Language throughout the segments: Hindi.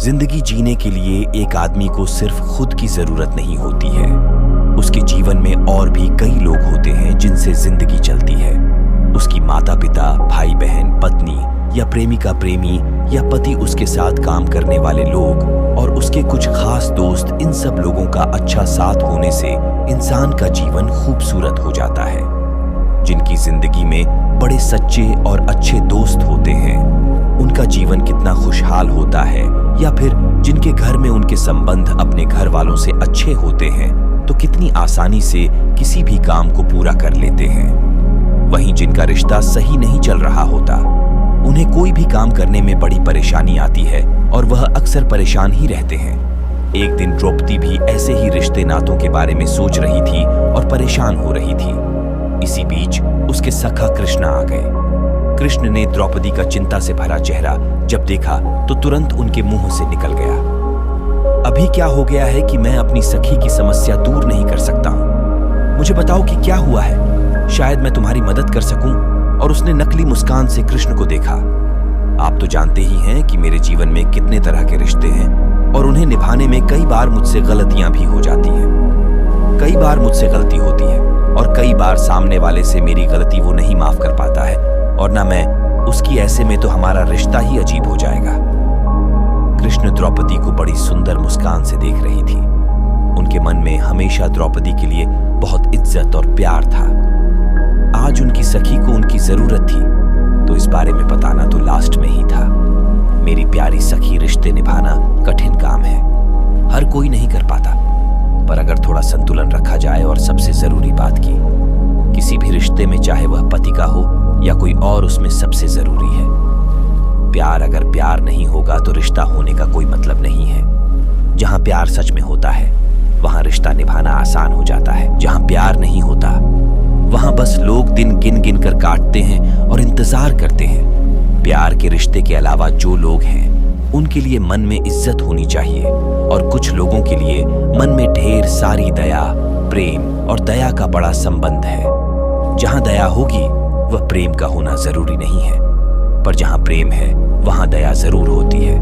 जिंदगी जीने के लिए एक आदमी को सिर्फ खुद की जरूरत नहीं होती है, उसके जीवन में और भी कई लोग होते हैं जिनसे जिंदगी चलती है। उसकी माता पिता, भाई बहन, पत्नी या प्रेमिका प्रेमी या पति, उसके साथ काम करने वाले लोग और उसके कुछ खास दोस्त, इन सब लोगों का अच्छा साथ होने से इंसान का जीवन खूबसूरत हो जाता है। जिनकी जिंदगी में बड़े सच्चे और अच्छे दोस्त होते हैं, उनका जीवन कितना खुशहाल होता है। या फिर जिनके घर में उनके संबंध अपने घर वालों से अच्छे होते हैं तो कितनी आसानी से किसी भी काम को पूरा कर लेते हैं। वहीं जिनका रिश्ता सही नहीं चल रहा होता, उन्हें कोई भी काम करने में बड़ी परेशानी आती है और वह अक्सर परेशान ही रहते हैं। एक दिन द्रौपदी भी ऐसे ही रिश्ते नातों के बारे में सोच रही थी और परेशान हो रही थी। इसी बीच उसके सखा कृष्ण आ गए। कृष्ण ने द्रौपदी का चिंता से भरा चेहरा जब देखा तो तुरंत उनके मुंह से निकल गया, अभी क्या हो गया है कि मैं अपनी सखी की समस्या दूर नहीं कर सकता हूं? मुझे बताओ कि क्या हुआ है, शायद मैं तुम्हारी मदद कर सकूं। और उसने नकली मुस्कान से कृष्ण को देखा। आप तो जानते ही हैं कि मेरे जीवन में कितने तरह के रिश्ते हैं और उन्हें निभाने में कई बार मुझसे गलतियां भी हो जाती हैं। कई बार मुझसे गलती होती है और कई बार सामने वाले से मेरी गलती वो नहीं माफ कर पाता है और ना मैं उसकी। ऐसे में तो हमारा रिश्ता ही अजीब हो जाएगा। कृष्ण द्रौपदी को बड़ी सुंदर मुस्कान से देख रही थी। उनके मन में हमेशा द्रौपदी के लिए बहुत इज्जत और प्यार था। आज उनकी सखी को उनकी जरूरत थी तो इस बारे में बताना तो लास्ट में ही था। मेरी प्यारी सखी, रिश्ते निभाना कठिन काम है, हर कोई नहीं कर पाता। पर अगर थोड़ा संतुलन रखा जाए और सबसे जरूरी बात की, किसी भी रिश्ते में चाहे वह पति का हो या कोई और, उसमें सबसे जरूरी है प्यार। अगर प्यार नहीं होगा तो रिश्ता होने का कोई मतलब नहीं है। जहां प्यार सच में होता है वहां रिश्ता निभाना आसान हो जाता है। जहां प्यार नहीं होता वहां बस लोग दिन गिन गिन कर काटते हैं और इंतजार करते हैं। प्यार के रिश्ते के अलावा जो लोग हैं उनके लिए मन में इज्जत होनी चाहिए और कुछ लोगों के लिए मन में ढेर सारी दया, प्रेम और दया का बड़ा संबंध है। जहां दया होगी वह प्रेम का होना जरूरी नहीं है, पर जहां प्रेम है वहां दया जरूर होती है।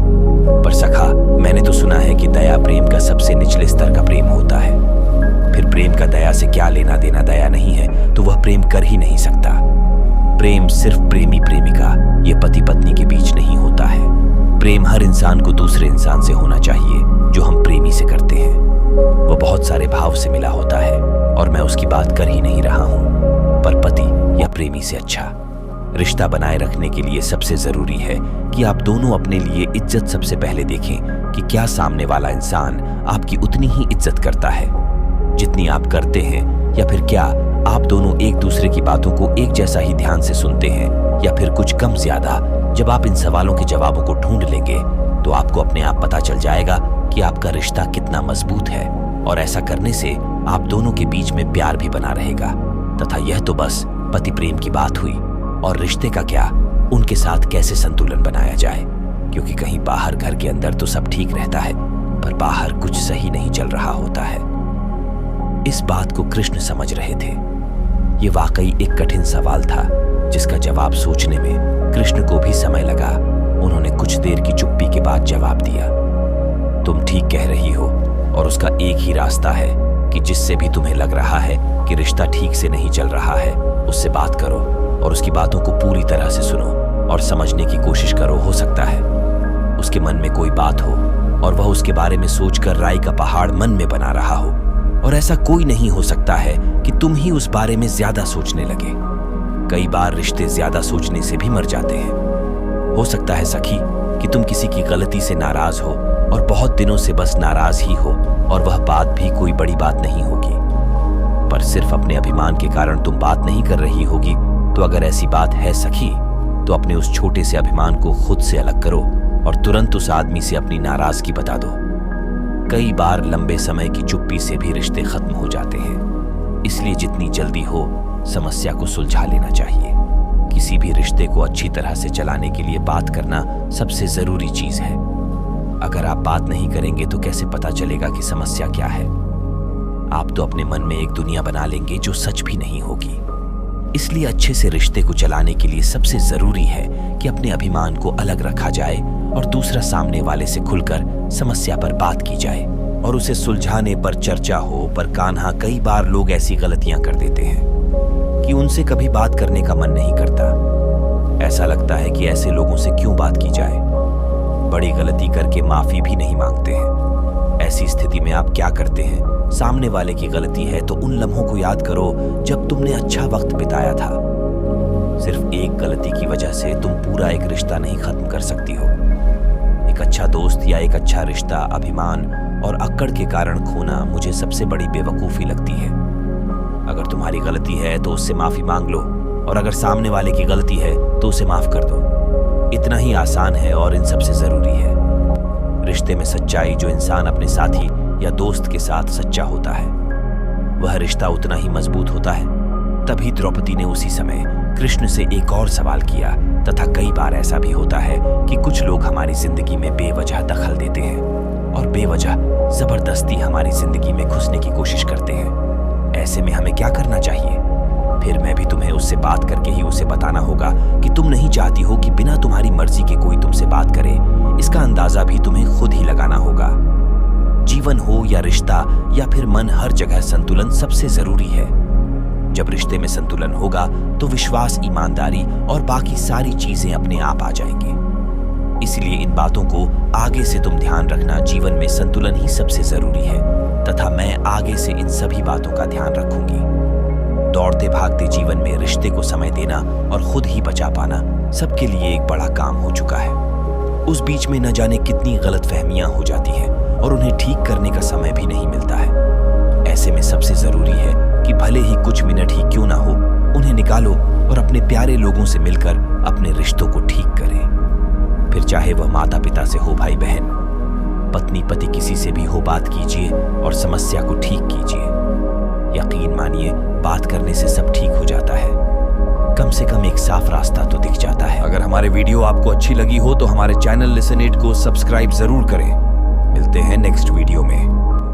पर सखा, मैंने तो सुना है कि दया प्रेम का सबसे निचले स्तर का प्रेम होता है। फिर प्रेम का दया से क्या लेना देना? दया नहीं है तो वह प्रेम कर ही नहीं सकता। प्रेम सिर्फ प्रेमी प्रेमिका, ये पति पत्नी के बीच नहीं होता है। प्रेम हर इंसान को दूसरे इंसान से होना चाहिए जो हम प्रेमी से करते हैं। वह बहुत सारे भाव से मिला होता है और मैं उसकी बात कर ही नहीं रहा हूं, पर पति या प्रेमी से अच्छा। रिश्ता बनाए रखने के लिए सबसे जरूरी है कि आप दोनों अपने लिए इज्जत सबसे पहले देखें कि क्या सामने वाला इंसान आपकी उतनी ही इज्जत करता है जितनी आप करते हैं, या फिर क्या आप दोनों एक दूसरे की बातों को एक जैसा ही ध्यान से सुनते हैं, या फिर कुछ कम ज्यादा। जब आप इन सवालों के जवाबों को ढूंढ लेंगे तो आपको अपने आप पता चल जाएगा कि आपका रिश्ता कितना मजबूत है। और ऐसा करने से आप दोनों के बीच में प्यार भी बना रहेगा। तथा यह तो बस पति प्रेम की बात हुई, और रिश्ते का क्या, उनके साथ कैसे संतुलन बनाया जाए। क्योंकि कहीं बाहर घर के अंदर तो सब ठीक रहता है, पर बाहर कुछ सही नहीं चल रहा होता है। इस बात को कृष्ण समझ रहे थे। ये वाकई एक कठिन सवाल था जिसका जवाब सोचने में कृष्ण को भी समय लगा। उन्होंने कुछ देर की चुप्पी के बाद जवाब दिया, तुम ठीक कह रही हो और उसका एक ही रास्ता है कि जिससे भी तुम्हें लग रहा है कि रिश्ता ठीक से नहीं चल रहा है, उससे बात करो और उसकी बातों को पूरी तरह से सुनो और समझने की कोशिश करो। हो सकता है उसके मन में कोई बात हो और वह उसके बारे में सोचकर राई का पहाड़ मन में बना रहा हो, और ऐसा कोई नहीं हो सकता है कि तुम ही उस बारे में ज्यादा सोचने लगे। कई बार रिश्ते ज्यादा सोचने से भी मर जाते हैं। हो सकता है सखी कि तुम किसी की गलती से नाराज हो और बहुत दिनों से बस नाराज ही हो, और वह बात भी कोई बड़ी बात नहीं होगी, पर सिर्फ अपने अभिमान के कारण तुम बात नहीं कर रही होगी। तो अगर ऐसी बात है सखी, तो अपने उस छोटे से अभिमान को खुद से अलग करो और तुरंत उस आदमी से अपनी नाराजगी बता दो। कई बार लंबे समय की चुप्पी से भी रिश्ते खत्म हो जाते हैं, इसलिए जितनी जल्दी हो समस्या को सुलझा लेना चाहिए। किसी भी रिश्ते को अच्छी तरह से चलाने के लिए बात करना सबसे जरूरी चीज है। अगर आप बात नहीं करेंगे तो कैसे पता चलेगा कि समस्या क्या है? आप तो अपने मन में एक दुनिया बना लेंगे जो सच भी नहीं होगी। इसलिए अच्छे से रिश्ते को चलाने के लिए सबसे जरूरी है कि अपने अभिमान को अलग रखा जाए और दूसरा सामने वाले से खुलकर समस्या पर बात की जाए और उसे सुलझाने पर चर्चा हो। पर कान्हा, कई बार लोग ऐसी गलतियां कर देते हैं कि उनसे कभी बात करने का मन नहीं करता। ऐसा लगता है कि ऐसे लोगों से क्यों बात की जाए, बड़ी गलती करके माफी भी नहीं मांगते हैं। ऐसी स्थिति में आप क्या करते हैं? सामने वाले की गलती है तो उन लम्हों को याद करो जब तुमने अच्छा वक्त बिताया था। सिर्फ एक गलती की वजह से तुम पूरा एक रिश्ता नहीं खत्म कर सकती हो। एक अच्छा दोस्त या एक अच्छा रिश्ता अभिमान और अक्कड़ के कारण खोना मुझे सबसे बड़ी बेवकूफी लगती है। अगर तुम्हारी गलती है तो उससे माफी मांग लो, और अगर सामने वाले की गलती है तो उसे माफ कर दो। इतना ही आसान है और इन सबसे जरूरी है। रिश्ते में सच्चाई, जो इंसान अपने साथी या दोस्त के साथ सच्चा होता है, वह रिश्ता उतना ही मजबूत होता है। तभी द्रौपदी ने उसी समय कृष्ण से एक और सवाल किया। तथा कई बार ऐसा भी होता है कि कुछ लोग हमारी जिंदगी में बेवजह दखल देते हैं और बेवजह जबरदस्ती हमारी जिंदगी में घुसने की कोशिश करते हैं। ऐसे में हमें क्या करना चाहिए? फिर मैं भी तुम्हें उससे बात करके ही उसे बताना होगा कि तुम नहीं चाहती हो कि बिना तुम्हारी मर्जी के कोई तुमसे बात करे। इसका अंदाजा भी तुम्हें खुद ही लगाना होगा। जीवन हो या रिश्ता या फिर मन, हर जगह संतुलन सबसे जरूरी है। जब रिश्ते में संतुलन होगा तो विश्वास, ईमानदारी और बाकी सारी चीजें अपने आप आ जाएंगी। इसलिए इन बातों को आगे से तुम ध्यान रखना। जीवन में संतुलन ही सबसे जरूरी है तथा मैं आगे से इन सभी बातों का ध्यान रखूंगी। दौड़ते भागते जीवन में रिश्ते को समय देना और खुद ही बचा पाना सबके लिए एक बड़ा काम हो चुका है। उस बीच में न जाने कितनी गलतफहमियां हो जाती हैं और उन्हें ठीक करने का समय भी नहीं मिलता है। ऐसे में सबसे जरूरी है कि भले ही कुछ मिनट ही क्यों ना हो, उन्हें निकालो और अपने प्यारे लोगों से मिलकर अपने रिश्तों को ठीक करें। फिर चाहे वह माता पिता से हो, भाई बहन, पत्नी पति, किसी से भी हो, बात कीजिए और समस्या को ठीक कीजिए। यकीन मानिए, बात करने से सब ठीक हो जाता है। कम से कम एक साफ रास्ता तो दिख जाता है। अगर हमारे वीडियो आपको अच्छी लगी हो तो हमारे चैनल लिसन इट को सब्सक्राइब जरूर करें। मिलते हैं नेक्स्ट वीडियो में।